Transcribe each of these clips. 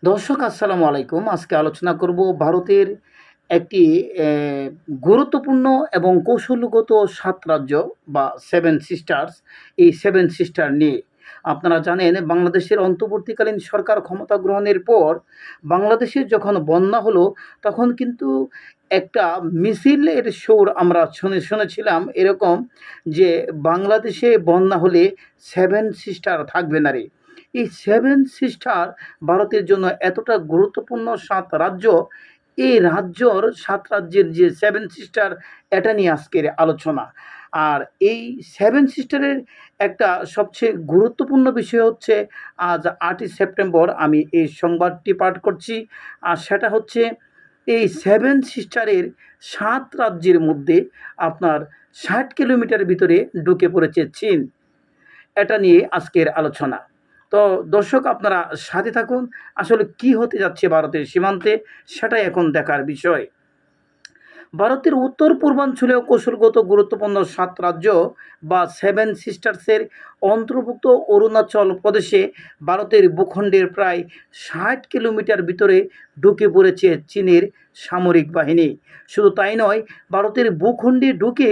দর্শক আসসালামু আলাইকুম। আজকে আলোচনা করব ভারতের একটি এ গুরুত্বপূর্ণ এবং কৌশলগত ৭ রাজ্য বা 7 সিস্টার্স, এই 7 সিস্টার নিয়ে। আপনারা জানেন বাংলাদেশের অন্তর্বর্তীকালীন সরকার ক্ষমতা গ্রহণের পর বাংলাদেশে যখন বন্যা হলো, তখন কিন্তু একটা মিছিলের সুর আমরা শুনেছিলাম এরকম যে, বাংলাদেশে বন্যা হলে 7 সিস্টার থাকবে না রে। এই 7 সিস্টার ভারতের জন্য এতটা গুরুত্বপূর্ণ ৭ রাজ্য, এই রাজ্যর ৭ রাজ্যের যে 7 সিস্টার, এটা নিয়ে আজকের আলোচনা। আর এই 7 সিস্টারের একটা সবচেয়ে গুরুত্বপূর্ণ বিষয় হচ্ছে, আজ ৮ই সেপ্টেম্বর আমি এই সংবাদটি পাঠ করছি। আর সেটা হচ্ছে, এই 7 সিস্টারের ৭ রাজ্যের মধ্যে আপনার ৬০ কিলোমিটার ভিতরে ঢুকে পড়েছে চীন। এটা নিয়ে আজকের আলোচনা। তো দর্শক, আপনারা সাথে থাকুন। আসলে কি হতে যাচ্ছে ভারতের সীমান্তে, সেটাই এখন দেখার বিষয়। ভারতের উত্তর পূর্বাঞ্চলীয় কৌশলগত গুরুত্বপূর্ণ ৭ রাজ্য বা 7 সিস্টার্সের অন্তর্ভুক্ত অরুণাচল প্রদেশে ভারতের ভূখণ্ডের প্রায় ৬০ কিলোমিটার ভিতরে ঢুকে পড়েছে চীনের সামরিক বাহিনী। শুধু তাই নয়, ভারতের ভূখণ্ডে ঢুকে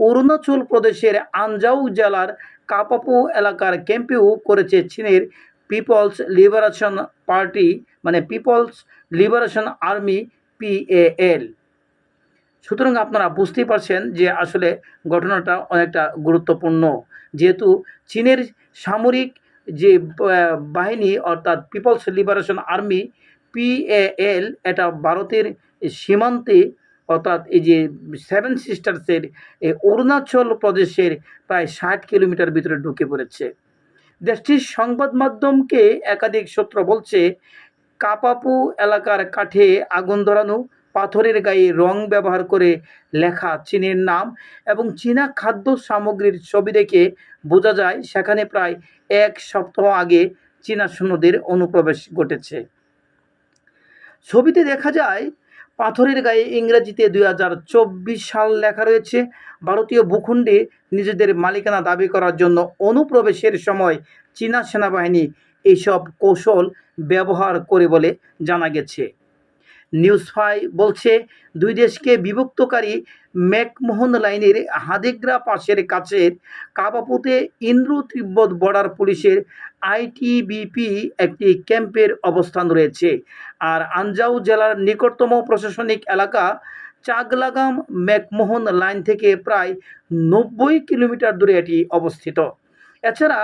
অরুণাচল প্রদেশের আনজাও জেলার কাপাপু এলাকার ক্যাম্পেও করেছে চীনের পিপলস লিবারেশন পার্টি, মানে পিপলস লিবারেশন আর্মি, পিএএল। সুতরাং আপনারা বুঝতেই পারছেন যে আসলে ঘটনাটা অনেকটা গুরুত্বপূর্ণ। যেহেতু চীনের সামরিক যে বাহিনী, অর্থাৎ পিপলস লিবারেশন আর্মি, পিএএল, এটা ভারতের সীমান্তে, অর্থাৎ এই যে 7 সিস্টার্সের অরুণাচল প্রদেশের প্রায় ৬০ কিলোমিটার ভিতরে ঢুকে পড়েছে। দেশটির সংবাদ মাধ্যমকে একাধিক সূত্র বলছে, কাপাপু এলাকার কাঠে আগুন ধরানো, পাথরের গায়ে রং ব্যবহার করে লেখা চীনের নাম এবং চীনা খাদ্য সামগ্রীর ছবি দেখে বোঝা যায় সেখানে প্রায় ১ সপ্তাহ আগে চীনা সৈন্যদের অনুপ্রবেশ ঘটেছে। ছবিতে দেখা যায় পাথরের গায়ে ইংরেজিতে ২০২৪ সাল লেখা রয়েছে। ভারতীয় ভূখণ্ডে নিজেদের মালিকানা দাবি করার জন্য অনুপ্রবেশের সময় চীনা সেনাবাহিনী এইসব কৌশল ব্যবহার করে বলে জানা গেছে। নিউজ ফাই বলছে, দুই দেশকে বিভক্তকারী ম্যাকমোহন লাইনের হাদিগ্রা পাসের কাছের কাপাপুতে ইন্দ্র তিব্বত বর্ডার পুলিশের আইটিবিপি একটি ক্যাম্পের অবস্থান রয়েছে। আর আনজাও জেলার নিকটতম প্রশাসনিক এলাকা চাগলাগাম ম্যাকমোহন লাইন থেকে প্রায় ৯০ কিলোমিটার দূরে এটি অবস্থিত। এছাড়া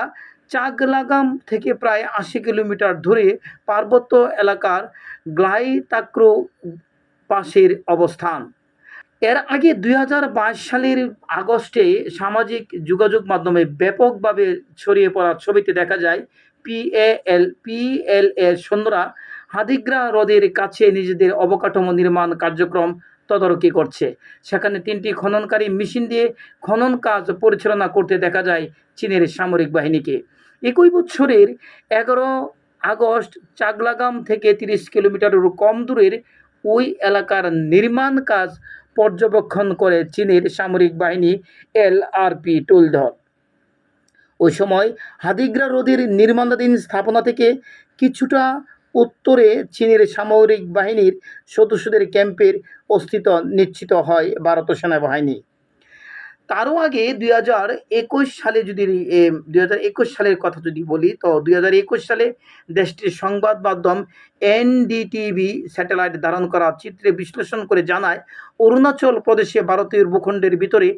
চাগলাগাম থেকে প্রায় ৮০ কিলোমিটার দূরে পার্বত্য এলাকার গ্লাইতাক্রো পাসের অবস্থান। এর আগে ২০২২ সালের আগস্টে সামাজিক যোগাযোগ মাধ্যমে ব্যাপকভাবে ছড়িয়ে পড়া ছবিতে দেখা যায় পিএলএ সৈন্যরা হাদিগ্রা হ্রদের কাছে নিজেদের অবকাঠামো নির্মাণ কার্যক্রম তদারকি করছে। সেখানে ৩টি খননকারী মেশিন দিয়ে খনন কাজ পরিচালনা করতে দেখা যায় চীনের সামরিক বাহিনীকে। একই বছরের ১১ আগস্ট চাগলাগাম থেকে ৩০ কিলোমিটারেরও কম দূরের ওই এলাকার নির্মাণ কাজ পর্যবেক্ষণ করে চীনের সামরিক বাহিনী এলআরপি টুলধর। ওই সময় হাদিগ্রা হ্রদের নির্মাণাধীন স্থাপনা থেকে কিছুটা উত্তরে চীনের সামরিক বাহিনীর সদস্যদের ক্যাম্পের অস্তিত্ব নিশ্চিত হয় ভারতীয় সেনাবাহিনী। তারও আগে ২০২১ সালে যদি ২০২১ সালের কথা যদি বলি, তো ২০২১ সালে দেশটির সংবাদ মাধ্যম এনডিটিভি স্যাটেলাইট ধারণ করা চিত্রে বিশ্লেষণ করে জানায়, অরুণাচল প্রদেশে ভারতীয় ভূখণ্ডের ভিতরে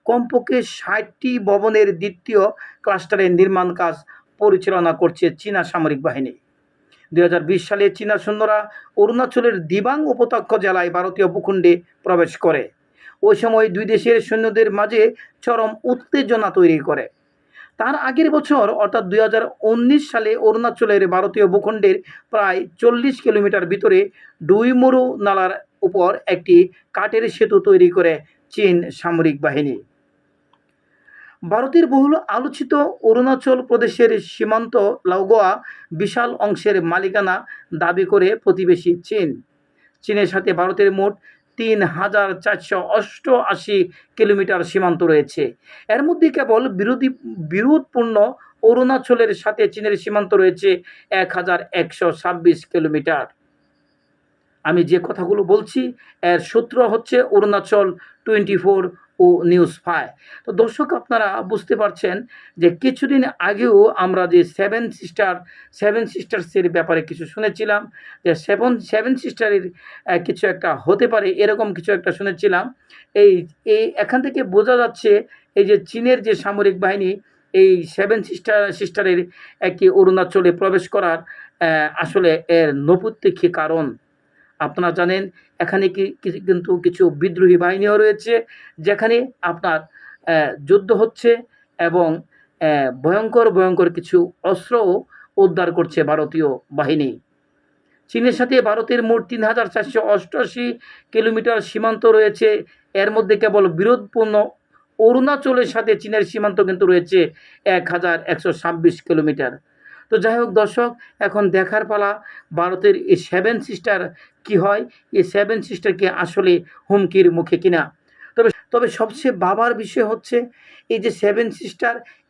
কমপক্ষে ৬০টি ভবনের দ্বিতীয় ক্লাস্টারের নির্মাণ কাজ পরিচালনা করছে চীনা সামরিক বাহিনী। ২০২০ সালে চীনা সৈন্যরা অরুণাচলের দিবাং উপত্যকা জেলায় ভারতীয় ভূখণ্ডে প্রবেশ করে। ওই সময় দুই দেশের সৈন্যদের মাঝে চরম উত্তেজনা তৈরি করে। তার আগের বছর, অর্থাৎ ২০১৯ সালে অরুণাচলের ভারতীয় ভূখণ্ডের প্রায় ৪০ কিলোমিটার ভিতরে ডুইমুরু নালার উপর একটি কাঠের সেতু তৈরি করে চীন সামরিক বাহিনী। ভারতের বহুল আলোচিত অরুণাচল প্রদেশের সীমান্ত লাগোয়া বিশাল অংশের মালিকানা দাবি করে প্রতিবেশী চীন। চীনের সাথে ভারতের মোট ৩,৪৮৮ কিলোমিটার সীমান্ত রয়েছে। এর মধ্যে কেবল বিরোধপূর্ণ অরুণাচলের সাথে চীনের সীমান্ত রয়েছে 1126 কিলোমিটার। আমি যে কথাগুলো বলছি এর সূত্র হচ্ছে অরুণাচল 24 ও নিউজ 5। তো দর্শক, আপনারা বুঝতে পারছেন যে কিছুদিন আগেও আমরা যে সেভেন সিস্টার্সের ব্যাপারে কিছু শুনেছিলাম, যে সেভেন সিস্টারের কিছু একটা হতে পারে, এরকম কিছু একটা শুনেছিলাম। এই এই এখান থেকে বোঝা যাচ্ছে এই যে চীনের যে সামরিক বাহিনী এই সিস্টারের একটি অরুণাচলে প্রবেশ করার আসলে এর নৈপথ্যিক কারণ আপনারা জানেন। এখানে কিন্তু কিছু বিদ্রোহী বাহিনীও রয়েছে, যেখানে আপনার যুদ্ধ হচ্ছে এবং ভয়ঙ্কর ভয়ঙ্কর কিছু অস্ত্রও উদ্ধার করছে ভারতীয় বাহিনী। চীনের সাথে ভারতের মোট ৩,৪৮৮ কিলোমিটার সীমান্ত রয়েছে। এর মধ্যে কেবল বিরোধপূর্ণ অরুণাচলের সাথে চীনের সীমান্ত কিন্তু রয়েছে 1126 কিলোমিটার। তো যাই হোক দর্শক, এখন দেখার পালা ভারতের এই সেভেন সিস্টার কি হয়, এই সেভেন সিস্টার কি আসলে হুমকির মুখে কিনা। তবে সবচেয়ে ভাবার বিষয় হচ্ছে এই যে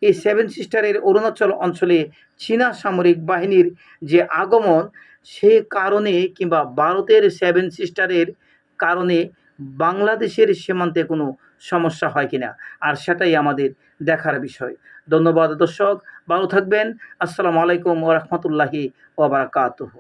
এই সেভেন সিস্টারের অরুণাচল অঞ্চলে চীনা সামরিক বাহিনীর যে আগমন, সে কারণে কিংবা ভারতের সেভেন সিস্টারের কারণে বাংলাদেশের সীমান্তে কোনো সমস্যা হয় কিনা, আর সেটাই আমাদের দেখার বিষয়। ধন্যবাদ দর্শক, ভালো থাকবেন। আসসালামু আলাইকুম ওয়া রাহমাতুল্লাহি ওয়া বারাকাতুহু।